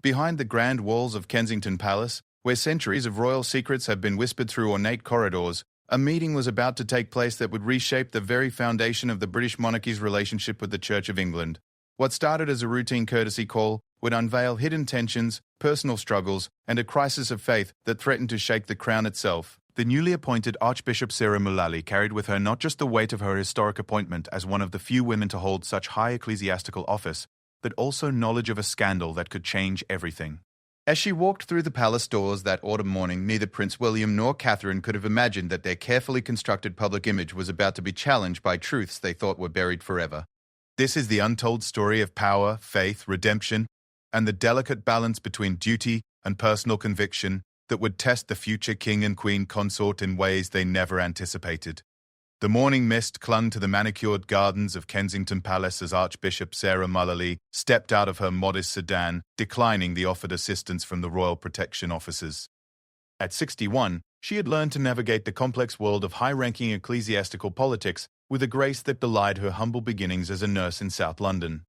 Behind the grand walls of Kensington Palace, where centuries of royal secrets have been whispered through ornate corridors, a meeting was about to take place that would reshape the very foundation of the British monarchy's relationship with the Church of England. What started as a routine courtesy call would unveil hidden tensions, personal struggles, and a crisis of faith that threatened to shake the crown itself. The newly appointed Archbishop Sarah Mullally carried with her not just the weight of her historic appointment as one of the few women to hold such high ecclesiastical office, but also knowledge of a scandal that could change everything. As she walked through the palace doors that autumn morning, neither Prince William nor Catherine could have imagined that their carefully constructed public image was about to be challenged by truths they thought were buried forever. This is the untold story of power, faith, redemption, and the delicate balance between duty and personal conviction that would test the future king and queen consort in ways they never anticipated. The morning mist clung to the manicured gardens of Kensington Palace as Archbishop Sarah Mullally stepped out of her modest sedan, declining the offered assistance from the royal protection officers. At 61, she had learned to navigate the complex world of high-ranking ecclesiastical politics with a grace that belied her humble beginnings as a nurse in South London.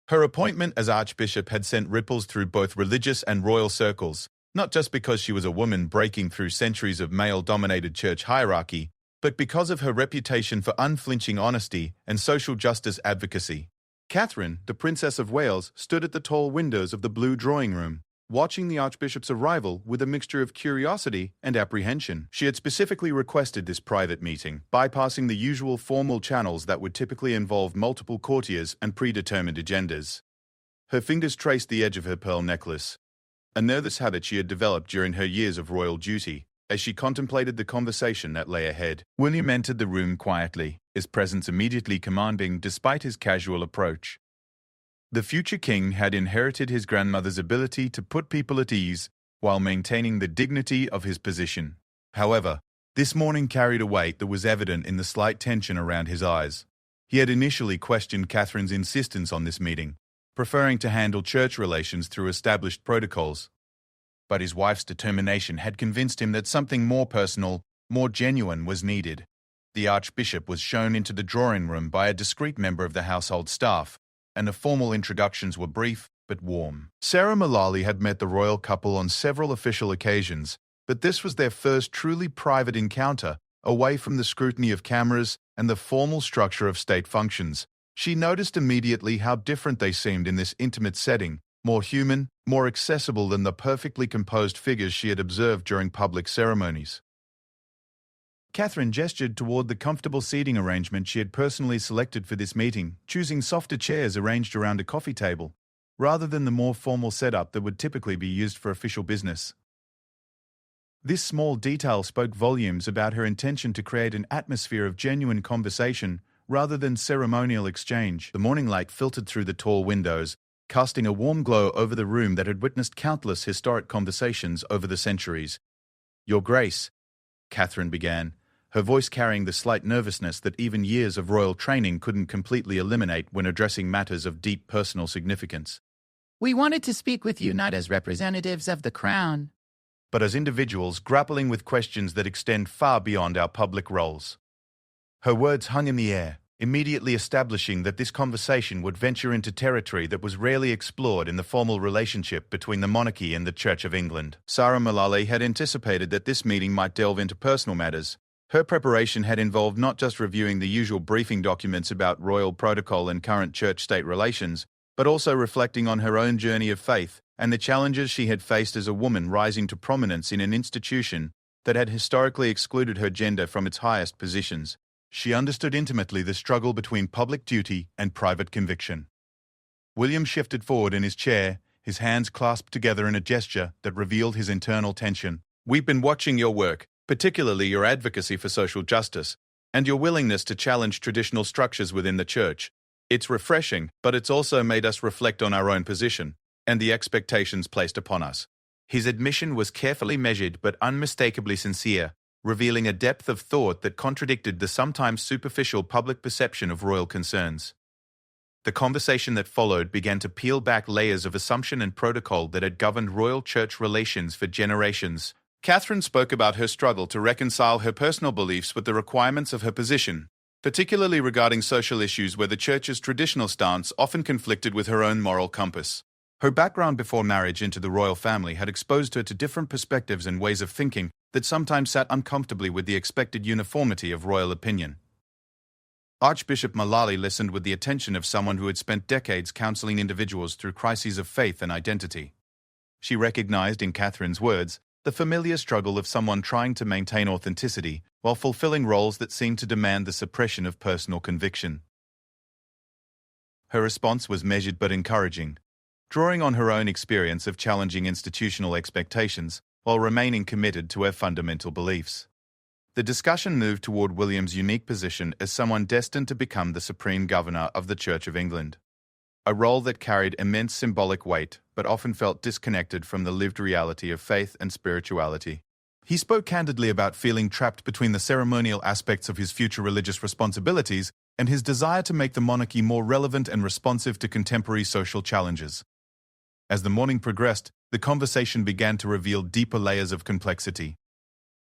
Her appointment as Archbishop had sent ripples through both religious and royal circles, not just because she was a woman breaking through centuries of male-dominated church hierarchy, but because of her reputation for unflinching honesty and social justice advocacy. Catherine, the Princess of Wales, stood at the tall windows of the blue drawing room, watching the Archbishop's arrival with a mixture of curiosity and apprehension. She had specifically requested this private meeting, bypassing the usual formal channels that would typically involve multiple courtiers and predetermined agendas. Her fingers traced the edge of her pearl necklace, a nervous habit she had developed during her years of royal duty. As she contemplated the conversation that lay ahead, William entered the room quietly, his presence immediately commanding despite his casual approach. The future king had inherited his grandmother's ability to put people at ease while maintaining the dignity of his position. However, this morning carried a weight that was evident in the slight tension around his eyes. He had initially questioned Catherine's insistence on this meeting, preferring to handle church relations through established protocols. But his wife's determination had convinced him that something more personal, more genuine was needed. The Archbishop was shown into the drawing room by a discreet member of the household staff, and the formal introductions were brief but warm. Sarah Mullally had met the royal couple on several official occasions, but this was their first truly private encounter, away from the scrutiny of cameras and the formal structure of state functions. She noticed immediately how different they seemed in this intimate setting, more human, more accessible than the perfectly composed figures she had observed during public ceremonies. Catherine gestured toward the comfortable seating arrangement she had personally selected for this meeting, choosing softer chairs arranged around a coffee table, rather than the more formal setup that would typically be used for official business. This small detail spoke volumes about her intention to create an atmosphere of genuine conversation rather than ceremonial exchange. The morning light filtered through the tall windows, casting a warm glow over the room that had witnessed countless historic conversations over the centuries. "Your Grace," Catherine began, her voice carrying the slight nervousness that even years of royal training couldn't completely eliminate when addressing matters of deep personal significance. "We wanted to speak with you not as representatives of the Crown, but as individuals grappling with questions that extend far beyond our public roles." Her words hung in the air, immediately establishing that this conversation would venture into territory that was rarely explored in the formal relationship between the monarchy and the Church of England. Sarah Mullally had anticipated that this meeting might delve into personal matters. Her preparation had involved not just reviewing the usual briefing documents about royal protocol and current church-state relations, but also reflecting on her own journey of faith and the challenges she had faced as a woman rising to prominence in an institution that had historically excluded her gender from its highest positions. She understood intimately the struggle between public duty and private conviction. William shifted forward in his chair, his hands clasped together in a gesture that revealed his internal tension. "We've been watching your work, particularly your advocacy for social justice, and your willingness to challenge traditional structures within the Church. It's refreshing, but it's also made us reflect on our own position and the expectations placed upon us." His admission was carefully measured but unmistakably sincere, revealing a depth of thought that contradicted the sometimes superficial public perception of royal concerns. The conversation that followed began to peel back layers of assumption and protocol that had governed royal church relations for generations. Catherine spoke about her struggle to reconcile her personal beliefs with the requirements of her position, particularly regarding social issues where the Church's traditional stance often conflicted with her own moral compass. Her background before marriage into the royal family had exposed her to different perspectives and ways of thinking that sometimes sat uncomfortably with the expected uniformity of royal opinion. Archbishop Mullally listened with the attention of someone who had spent decades counseling individuals through crises of faith and identity. She recognized, in Catherine's words, the familiar struggle of someone trying to maintain authenticity while fulfilling roles that seemed to demand the suppression of personal conviction. Her response was measured but encouraging, drawing on her own experience of challenging institutional expectations while remaining committed to her fundamental beliefs. The discussion moved toward William's unique position as someone destined to become the Supreme Governor of the Church of England, a role that carried immense symbolic weight but often felt disconnected from the lived reality of faith and spirituality. He spoke candidly about feeling trapped between the ceremonial aspects of his future religious responsibilities and his desire to make the monarchy more relevant and responsive to contemporary social challenges. As the morning progressed, the conversation began to reveal deeper layers of complexity.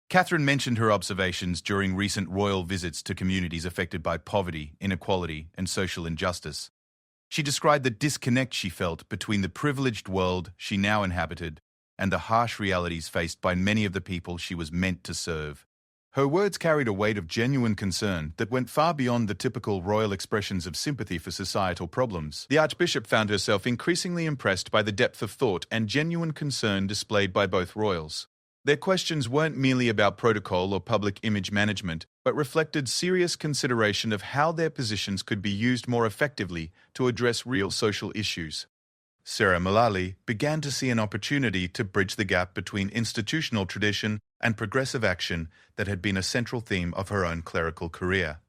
Catherine mentioned her observations during recent royal visits to communities affected by poverty, inequality, and social injustice. She described the disconnect she felt between the privileged world she now inhabited and the harsh realities faced by many of the people she was meant to serve. Her words carried a weight of genuine concern that went far beyond the typical royal expressions of sympathy for societal problems. The Archbishop found herself increasingly impressed by the depth of thought and genuine concern displayed by both royals. Their questions weren't merely about protocol or public image management, but reflected serious consideration of how their positions could be used more effectively to address real social issues. Sarah Mullally began to see an opportunity to bridge the gap between institutional tradition and progressive action that had been a central theme of her own clerical career.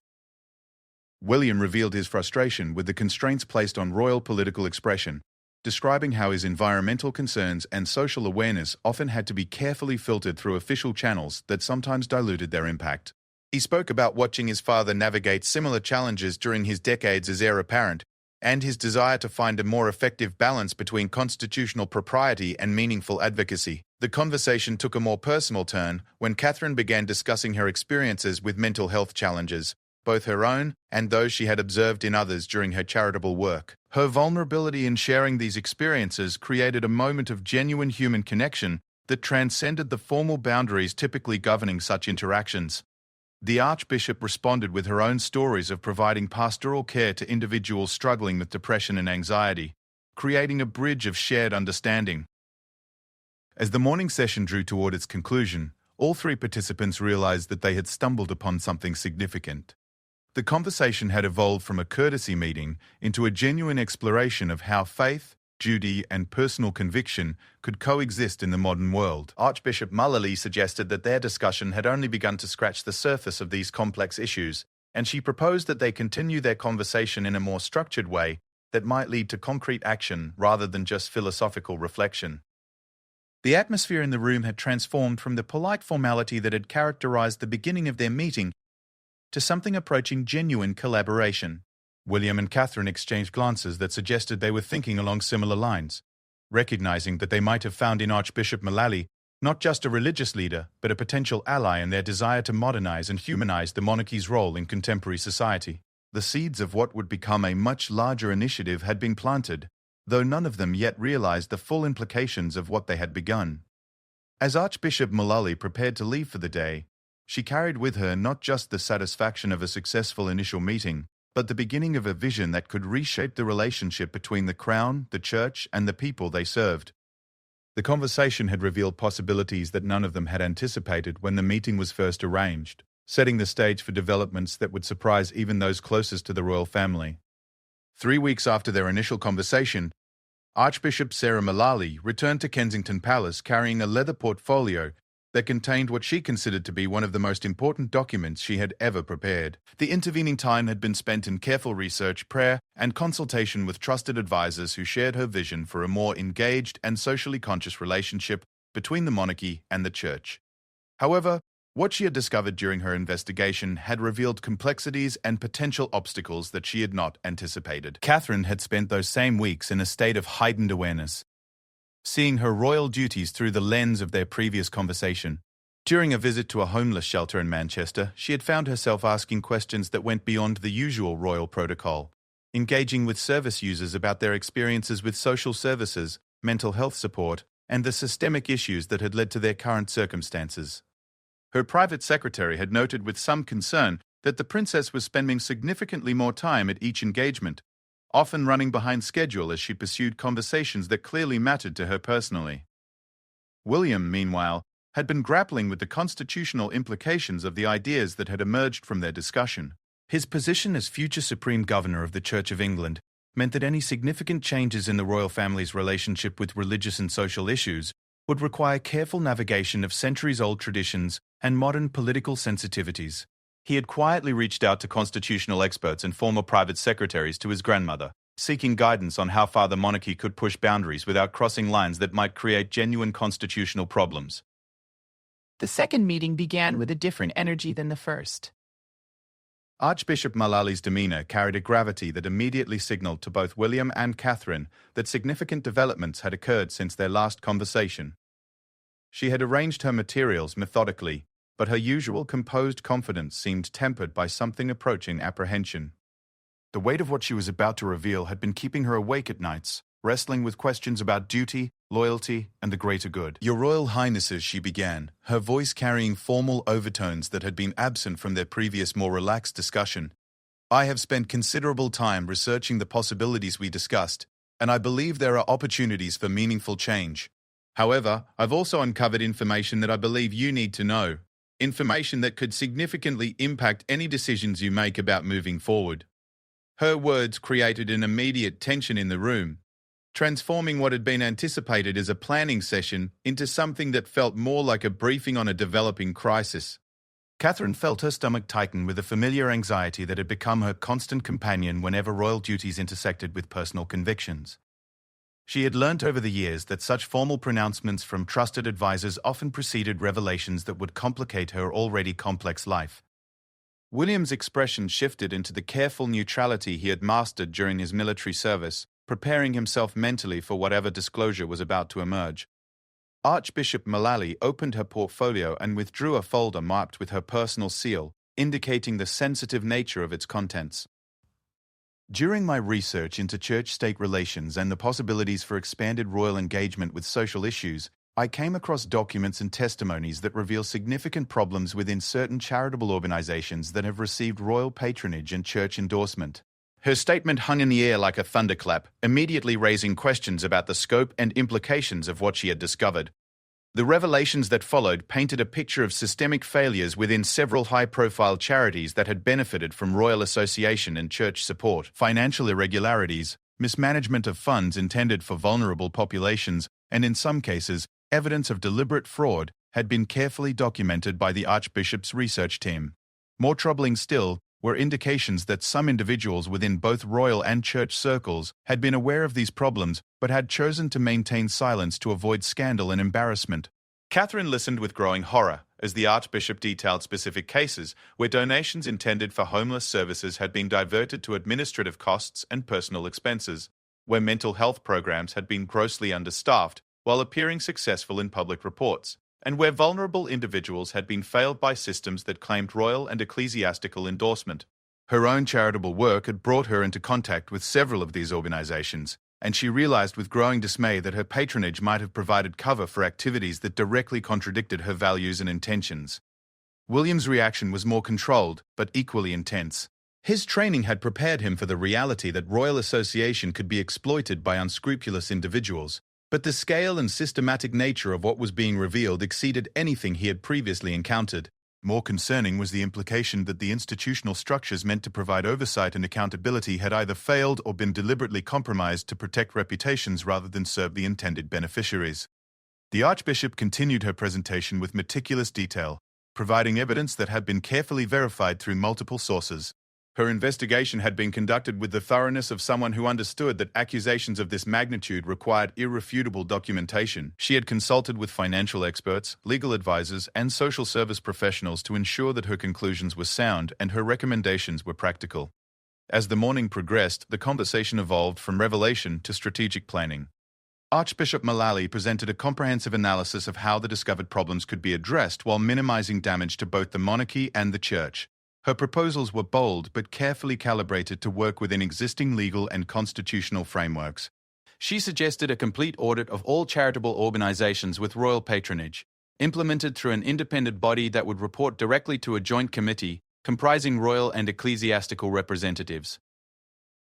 William revealed his frustration with the constraints placed on royal political expression, describing how his environmental concerns and social awareness often had to be carefully filtered through official channels that sometimes diluted their impact. He spoke about watching his father navigate similar challenges during his decades as heir apparent, and his desire to find a more effective balance between constitutional propriety and meaningful advocacy. The conversation took a more personal turn when Catherine began discussing her experiences with mental health challenges, both her own and those she had observed in others during her charitable work. Her vulnerability in sharing these experiences created a moment of genuine human connection that transcended the formal boundaries typically governing such interactions. The Archbishop responded with her own stories of providing pastoral care to individuals struggling with depression and anxiety, creating a bridge of shared understanding. As the morning session drew toward its conclusion, all three participants realized that they had stumbled upon something significant. The conversation had evolved from a courtesy meeting into a genuine exploration of how faith, duty, and personal conviction could coexist in the modern world. Archbishop Mullally suggested that their discussion had only begun to scratch the surface of these complex issues, and she proposed that they continue their conversation in a more structured way that might lead to concrete action rather than just philosophical reflection. The atmosphere in the room had transformed from the polite formality that had characterized the beginning of their meeting to something approaching genuine collaboration. William and Catherine exchanged glances that suggested they were thinking along similar lines, recognizing that they might have found in Archbishop Mullally not just a religious leader, but a potential ally in their desire to modernize and humanize the monarchy's role in contemporary society. The seeds of what would become a much larger initiative had been planted, though none of them yet realized the full implications of what they had begun. As Archbishop Mullally prepared to leave for the day, she carried with her not just the satisfaction of a successful initial meeting, but the beginning of a vision that could reshape the relationship between the Crown, the Church, and the people they served. The conversation had revealed possibilities that none of them had anticipated when the meeting was first arranged, setting the stage for developments that would surprise even those closest to the royal family. 3 weeks after their initial conversation, Archbishop Sarah Mullally returned to Kensington Palace carrying a leather portfolio that contained what she considered to be one of the most important documents she had ever prepared. The intervening time had been spent in careful research, prayer, and consultation with trusted advisors who shared her vision for a more engaged and socially conscious relationship between the monarchy and the Church. However, what she had discovered during her investigation had revealed complexities and potential obstacles that she had not anticipated. Catherine had spent those same weeks in a state of heightened awareness, seeing her royal duties through the lens of their previous conversation. During a visit to a homeless shelter in Manchester, she had found herself asking questions that went beyond the usual royal protocol, engaging with service users about their experiences with social services mental health support, and the systemic issues that had led to their current circumstances. Her private secretary had noted with some concern that the princess was spending significantly more time at each engagement, often running behind schedule as she pursued conversations that clearly mattered to her personally. William, meanwhile, had been grappling with the constitutional implications of the ideas that had emerged from their discussion. His position as future Supreme Governor of the Church of England meant that any significant changes in the royal family's relationship with religious and social issues would require careful navigation of centuries-old traditions and modern political sensitivities. He had quietly reached out to constitutional experts and former private secretaries to his grandmother, seeking guidance on how far the monarchy could push boundaries without crossing lines that might create genuine constitutional problems. The second meeting began with a different energy than the first. Archbishop Mullally's demeanour carried a gravity that immediately signalled to both William and Catherine that significant developments had occurred since their last conversation. She had arranged her materials methodically, but her usual composed confidence seemed tempered by something approaching apprehension. The weight of what she was about to reveal had been keeping her awake at nights, wrestling with questions about duty, loyalty, and the greater good. "Your Royal Highnesses," she began, her voice carrying formal overtones that had been absent from their previous more relaxed discussion. "I have spent considerable time researching the possibilities we discussed, and I believe there are opportunities for meaningful change. However, I've also uncovered information that I believe you need to know, information that could significantly impact any decisions you make about moving forward." Her words created an immediate tension in the room, transforming what had been anticipated as a planning session into something that felt more like a briefing on a developing crisis. Catherine felt her stomach tighten with a familiar anxiety that had become her constant companion whenever royal duties intersected with personal convictions. She had learnt over the years that such formal pronouncements from trusted advisors often preceded revelations that would complicate her already complex life. William's expression shifted into the careful neutrality he had mastered during his military service, preparing himself mentally for whatever disclosure was about to emerge. Archbishop Mullally opened her portfolio and withdrew a folder marked with her personal seal, indicating the sensitive nature of its contents. "During my research into church-state relations and the possibilities for expanded royal engagement with social issues, I came across documents and testimonies that reveal significant problems within certain charitable organizations that have received royal patronage and church endorsement." Her statement hung in the air like a thunderclap, immediately raising questions about the scope and implications of what she had discovered. The revelations that followed painted a picture of systemic failures within several high-profile charities that had benefited from royal association and church support, financial irregularities, mismanagement of funds intended for vulnerable populations, and in some cases, evidence of deliberate fraud had been carefully documented by the Archbishop's research team. More troubling still were indications that some individuals within both royal and church circles had been aware of these problems but had chosen to maintain silence to avoid scandal and embarrassment. Catherine listened with growing horror as the Archbishop detailed specific cases where donations intended for homeless services had been diverted to administrative costs and personal expenses, where mental health programs had been grossly understaffed while appearing successful in public reports, and where vulnerable individuals had been failed by systems that claimed royal and ecclesiastical endorsement. Her own charitable work had brought her into contact with several of these organizations, and she realized with growing dismay that her patronage might have provided cover for activities that directly contradicted her values and intentions. William's reaction was more controlled, but equally intense. His training had prepared him for the reality that royal association could be exploited by unscrupulous individuals, but the scale and systematic nature of what was being revealed exceeded anything he had previously encountered. More concerning was the implication that the institutional structures meant to provide oversight and accountability had either failed or been deliberately compromised to protect reputations rather than serve the intended beneficiaries. The Archbishop continued her presentation with meticulous detail, providing evidence that had been carefully verified through multiple sources. Her investigation had been conducted with the thoroughness of someone who understood that accusations of this magnitude required irrefutable documentation. She had consulted with financial experts, legal advisors, and social service professionals to ensure that her conclusions were sound and her recommendations were practical. As the morning progressed, the conversation evolved from revelation to strategic planning. Archbishop Mullally presented a comprehensive analysis of how the discovered problems could be addressed while minimizing damage to both the monarchy and the church. Her proposals were bold but carefully calibrated to work within existing legal and constitutional frameworks. She suggested a complete audit of all charitable organizations with royal patronage, implemented through an independent body that would report directly to a joint committee comprising royal and ecclesiastical representatives.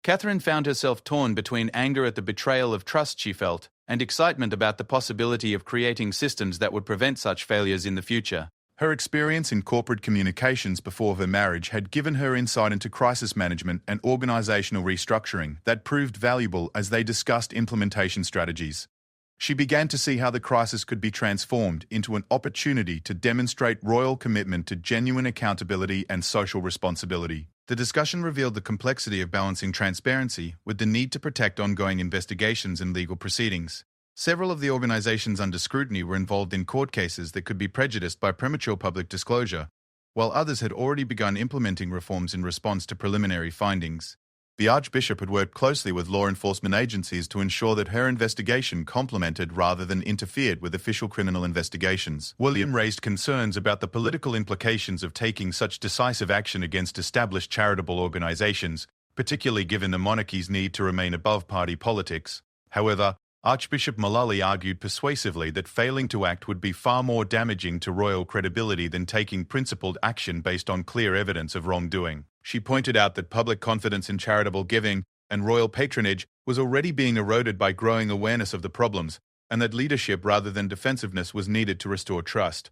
Catherine found herself torn between anger at the betrayal of trust she felt and excitement about the possibility of creating systems that would prevent such failures in the future. Her experience in corporate communications before her marriage had given her insight into crisis management and organizational restructuring that proved valuable as they discussed implementation strategies. She began to see how the crisis could be transformed into an opportunity to demonstrate royal commitment to genuine accountability and social responsibility. The discussion revealed the complexity of balancing transparency with the need to protect ongoing investigations and legal proceedings. Several of the organizations under scrutiny were involved in court cases that could be prejudiced by premature public disclosure, while others had already begun implementing reforms in response to preliminary findings. The Archbishop had worked closely with law enforcement agencies to ensure that her investigation complemented rather than interfered with official criminal investigations. William raised concerns about the political implications of taking such decisive action against established charitable organizations, particularly given the monarchy's need to remain above party politics. However, Archbishop Mullally argued persuasively that failing to act would be far more damaging to royal credibility than taking principled action based on clear evidence of wrongdoing. She pointed out that public confidence in charitable giving and royal patronage was already being eroded by growing awareness of the problems, and that leadership rather than defensiveness was needed to restore trust.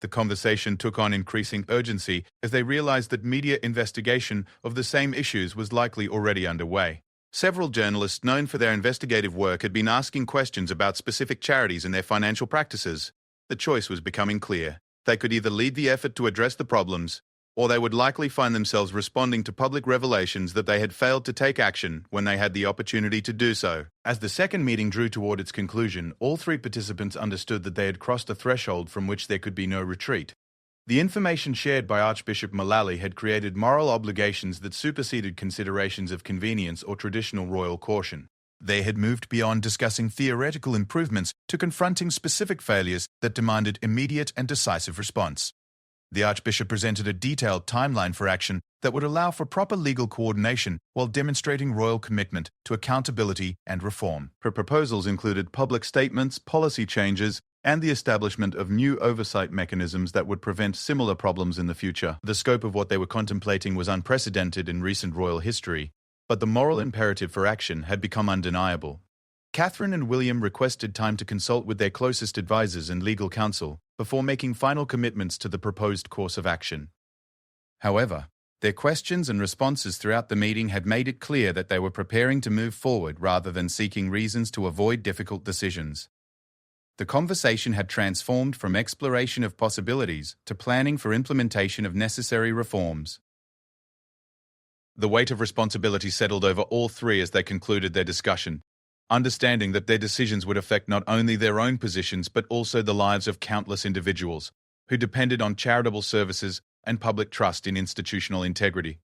The conversation took on increasing urgency as they realized that media investigation of the same issues was likely already underway. Several journalists known for their investigative work had been asking questions about specific charities and their financial practices. The choice was becoming clear. They could either lead the effort to address the problems, or they would likely find themselves responding to public revelations that they had failed to take action when they had the opportunity to do so. As the second meeting drew toward its conclusion, all three participants understood that they had crossed a threshold from which there could be no retreat. The information shared by Archbishop Mullally had created moral obligations that superseded considerations of convenience or traditional royal caution. They had moved beyond discussing theoretical improvements to confronting specific failures that demanded immediate and decisive response. The Archbishop presented a detailed timeline for action that would allow for proper legal coordination while demonstrating royal commitment to accountability and reform. Her proposals included public statements, policy changes, and the establishment of new oversight mechanisms that would prevent similar problems in the future. The scope of what they were contemplating was unprecedented in recent royal history, but the moral imperative for action had become undeniable. Catherine and William requested time to consult with their closest advisors and legal counsel before making final commitments to the proposed course of action. However, their questions and responses throughout the meeting had made it clear that they were preparing to move forward rather than seeking reasons to avoid difficult decisions. The conversation had transformed from exploration of possibilities to planning for implementation of necessary reforms. The weight of responsibility settled over all three as they concluded their discussion, understanding that their decisions would affect not only their own positions but also the lives of countless individuals who depended on charitable services and public trust in institutional integrity.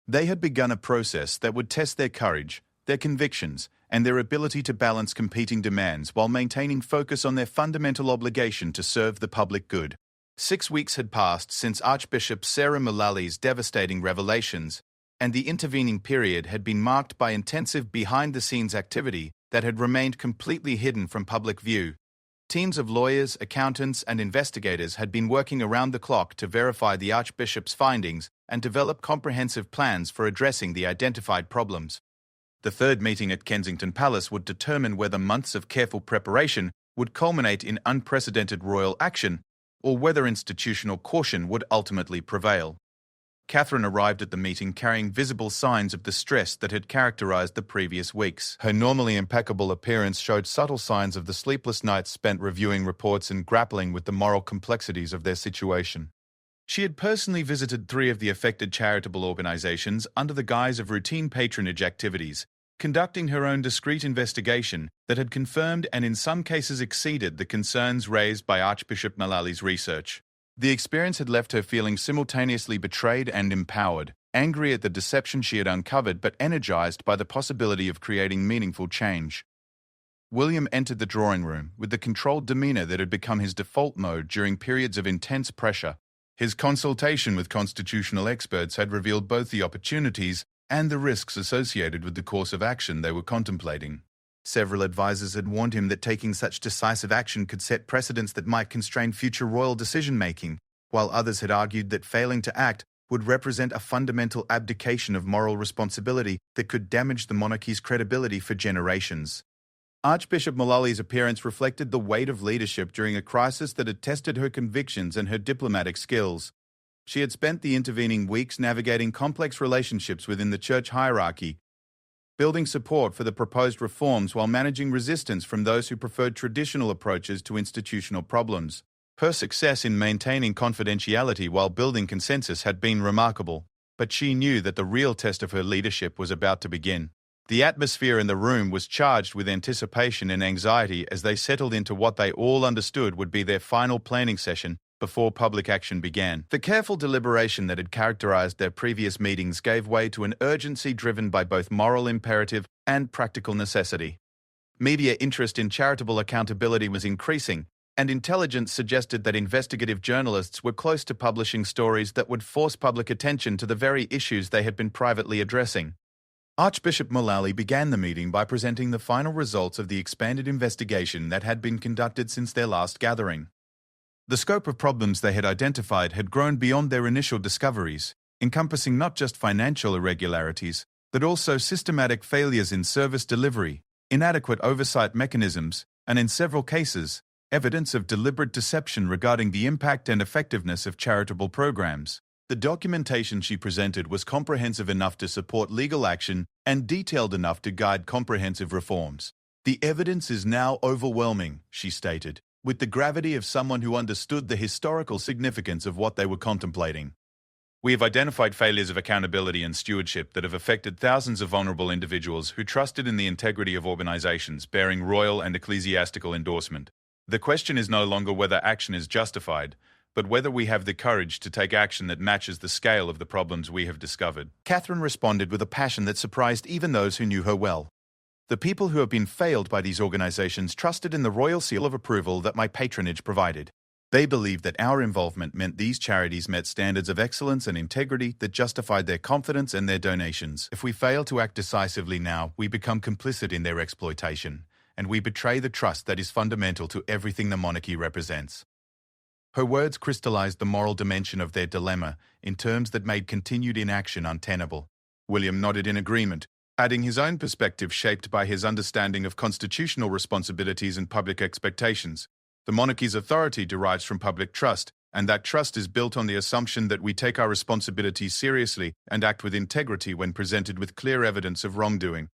They had begun a process that would test their courage, their convictions, and their ability to balance competing demands while maintaining focus on their fundamental obligation to serve the public good. 6 weeks had passed since Archbishop Sarah Mullally's devastating revelations, and the intervening period had been marked by intensive behind-the-scenes activity that had remained completely hidden from public view. Teams of lawyers, accountants, and investigators had been working around the clock to verify the Archbishop's findings and develop comprehensive plans for addressing the identified problems. The third meeting at Kensington Palace would determine whether months of careful preparation would culminate in unprecedented royal action, or whether institutional caution would ultimately prevail. Catherine arrived at the meeting carrying visible signs of the stress that had characterized the previous weeks. Her normally impeccable appearance showed subtle signs of the sleepless nights spent reviewing reports and grappling with the moral complexities of their situation. She had personally visited 3 of the affected charitable organizations under the guise of routine patronage activities, conducting her own discreet investigation that had confirmed and in some cases exceeded the concerns raised by Archbishop Mullally's research. The experience had left her feeling simultaneously betrayed and empowered, angry at the deception she had uncovered but energized by the possibility of creating meaningful change. William entered the drawing room with the controlled demeanor that had become his default mode during periods of intense pressure. His consultation with constitutional experts had revealed both the opportunities and the risks associated with the course of action they were contemplating. Several advisors had warned him that taking such decisive action could set precedents that might constrain future royal decision-making, while others had argued that failing to act would represent a fundamental abdication of moral responsibility that could damage the monarchy's credibility for generations. Archbishop Mullally's appearance reflected the weight of leadership during a crisis that had tested her convictions and her diplomatic skills. She had spent the intervening weeks navigating complex relationships within the church hierarchy, building support for the proposed reforms while managing resistance from those who preferred traditional approaches to institutional problems. Her success in maintaining confidentiality while building consensus had been remarkable, but she knew that the real test of her leadership was about to begin. The atmosphere in the room was charged with anticipation and anxiety as they settled into what they all understood would be their final planning session before public action began. The careful deliberation that had characterized their previous meetings gave way to an urgency driven by both moral imperative and practical necessity. Media interest in charitable accountability was increasing, and intelligence suggested that investigative journalists were close to publishing stories that would force public attention to the very issues they had been privately addressing. Archbishop Mullally began the meeting by presenting the final results of the expanded investigation that had been conducted since their last gathering. The scope of problems they had identified had grown beyond their initial discoveries, encompassing not just financial irregularities, but also systematic failures in service delivery, inadequate oversight mechanisms, and in several cases, evidence of deliberate deception regarding the impact and effectiveness of charitable programs. The documentation she presented was comprehensive enough to support legal action and detailed enough to guide comprehensive reforms. "The evidence is now overwhelming," she stated, with the gravity of someone who understood the historical significance of what they were contemplating. "We have identified failures of accountability and stewardship that have affected thousands of vulnerable individuals who trusted in the integrity of organizations bearing royal and ecclesiastical endorsement. The question is no longer whether action is justified, but whether we have the courage to take action that matches the scale of the problems we have discovered." Catherine responded with a passion that surprised even those who knew her well. "The people who have been failed by these organizations trusted in the royal seal of approval that my patronage provided. They believed that our involvement meant these charities met standards of excellence and integrity that justified their confidence and their donations. If we fail to act decisively now, we become complicit in their exploitation, and we betray the trust that is fundamental to everything the monarchy represents." Her words crystallized the moral dimension of their dilemma in terms that made continued inaction untenable. William nodded in agreement, adding his own perspective shaped by his understanding of constitutional responsibilities and public expectations. "The monarchy's authority derives from public trust, and that trust is built on the assumption that we take our responsibilities seriously and act with integrity when presented with clear evidence of wrongdoing.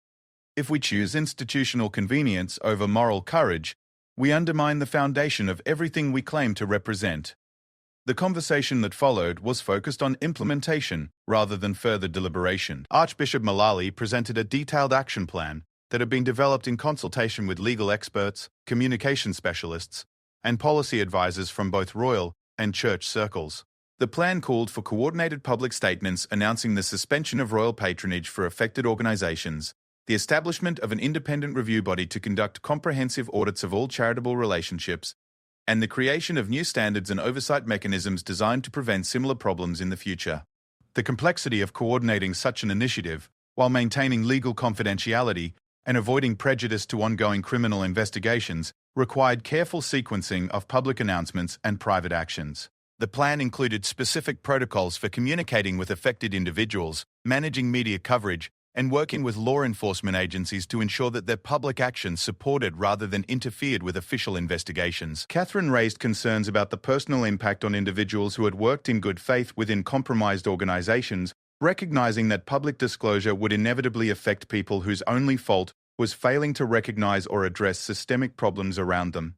If we choose institutional convenience over moral courage, we undermine the foundation of everything we claim to represent." The conversation that followed was focused on implementation rather than further deliberation. Archbishop Mullally presented a detailed action plan that had been developed in consultation with legal experts, communication specialists, and policy advisors from both royal and church circles. The plan called for coordinated public statements announcing the suspension of royal patronage for affected organizations, the establishment of an independent review body to conduct comprehensive audits of all charitable relationships, and the creation of new standards and oversight mechanisms designed to prevent similar problems in the future. The complexity of coordinating such an initiative, while maintaining legal confidentiality and avoiding prejudice to ongoing criminal investigations, required careful sequencing of public announcements and private actions. The plan included specific protocols for communicating with affected individuals, managing media coverage, and working with law enforcement agencies to ensure that their public actions supported rather than interfered with official investigations. Catherine raised concerns about the personal impact on individuals who had worked in good faith within compromised organizations, recognizing that public disclosure would inevitably affect people whose only fault was failing to recognize or address systemic problems around them.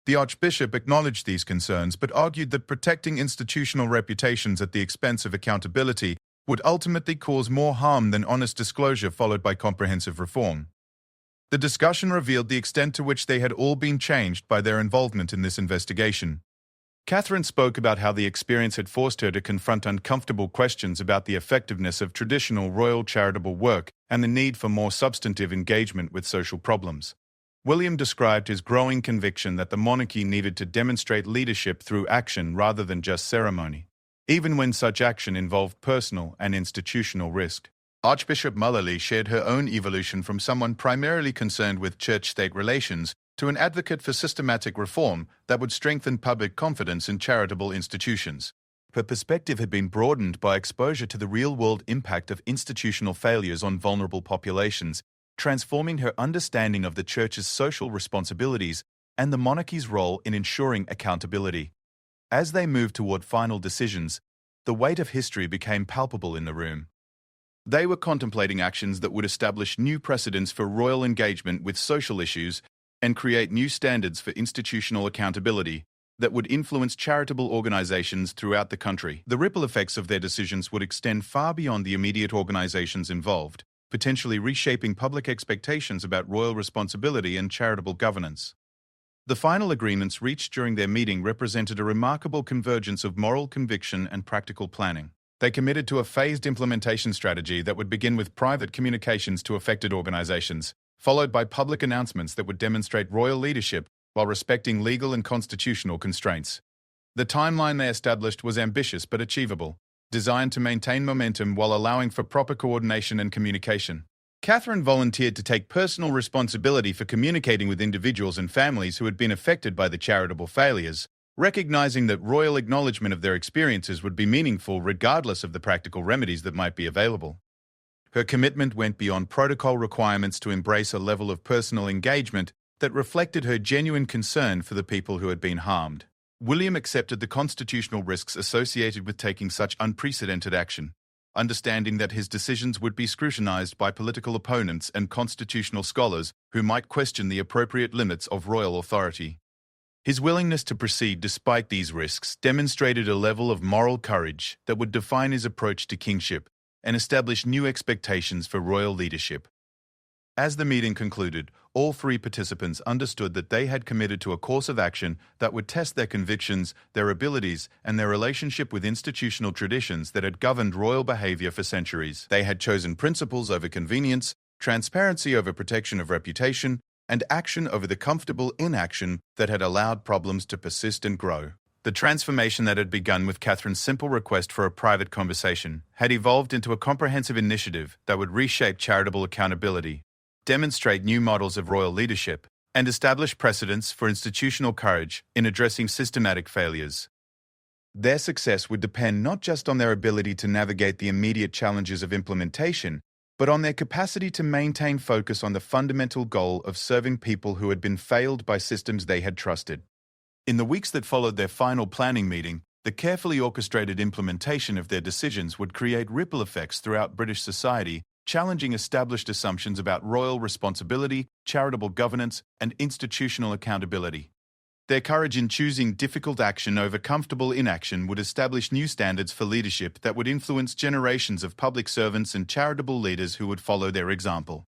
The Archbishop acknowledged these concerns but argued that protecting institutional reputations at the expense of accountability would ultimately cause more harm than honest disclosure followed by comprehensive reform. The discussion revealed the extent to which they had all been changed by their involvement in this investigation. Catherine spoke about how the experience had forced her to confront uncomfortable questions about the effectiveness of traditional royal charitable work and the need for more substantive engagement with social problems. William described his growing conviction that the monarchy needed to demonstrate leadership through action rather than just ceremony, even when such action involved personal and institutional risk. Archbishop Mullally shared her own evolution from someone primarily concerned with church-state relations to an advocate for systematic reform that would strengthen public confidence in charitable institutions. Her perspective had been broadened by exposure to the real-world impact of institutional failures on vulnerable populations, transforming her understanding of the Church's social responsibilities and the monarchy's role in ensuring accountability. As they moved toward final decisions, the weight of history became palpable in the room. They were contemplating actions that would establish new precedents for royal engagement with social issues and create new standards for institutional accountability that would influence charitable organizations throughout the country. The ripple effects of their decisions would extend far beyond the immediate organizations involved, potentially reshaping public expectations about royal responsibility and charitable governance. The final agreements reached during their meeting represented a remarkable convergence of moral conviction and practical planning. They committed to a phased implementation strategy that would begin with private communications to affected organizations, followed by public announcements that would demonstrate royal leadership while respecting legal and constitutional constraints. The timeline they established was ambitious but achievable, designed to maintain momentum while allowing for proper coordination and communication. Catherine volunteered to take personal responsibility for communicating with individuals and families who had been affected by the charitable failures, recognizing that royal acknowledgement of their experiences would be meaningful regardless of the practical remedies that might be available. Her commitment went beyond protocol requirements to embrace a level of personal engagement that reflected her genuine concern for the people who had been harmed. William accepted the constitutional risks associated with taking such unprecedented action, understanding that his decisions would be scrutinized by political opponents and constitutional scholars who might question the appropriate limits of royal authority. His willingness to proceed despite these risks demonstrated a level of moral courage that would define his approach to kingship and establish new expectations for royal leadership. As the meeting concluded, all three participants understood that they had committed to a course of action that would test their convictions, their abilities, and their relationship with institutional traditions that had governed royal behavior for centuries. They had chosen principles over convenience, transparency over protection of reputation, and action over the comfortable inaction that had allowed problems to persist and grow. The transformation that had begun with Catherine's simple request for a private conversation had evolved into a comprehensive initiative that would reshape charitable accountability, demonstrate new models of royal leadership, and establish precedents for institutional courage in addressing systematic failures. Their success would depend not just on their ability to navigate the immediate challenges of implementation, but on their capacity to maintain focus on the fundamental goal of serving people who had been failed by systems they had trusted. In the weeks that followed their final planning meeting, the carefully orchestrated implementation of their decisions would create ripple effects throughout British society, challenging established assumptions about royal responsibility, charitable governance, and institutional accountability. Their courage in choosing difficult action over comfortable inaction would establish new standards for leadership that would influence generations of public servants and charitable leaders who would follow their example.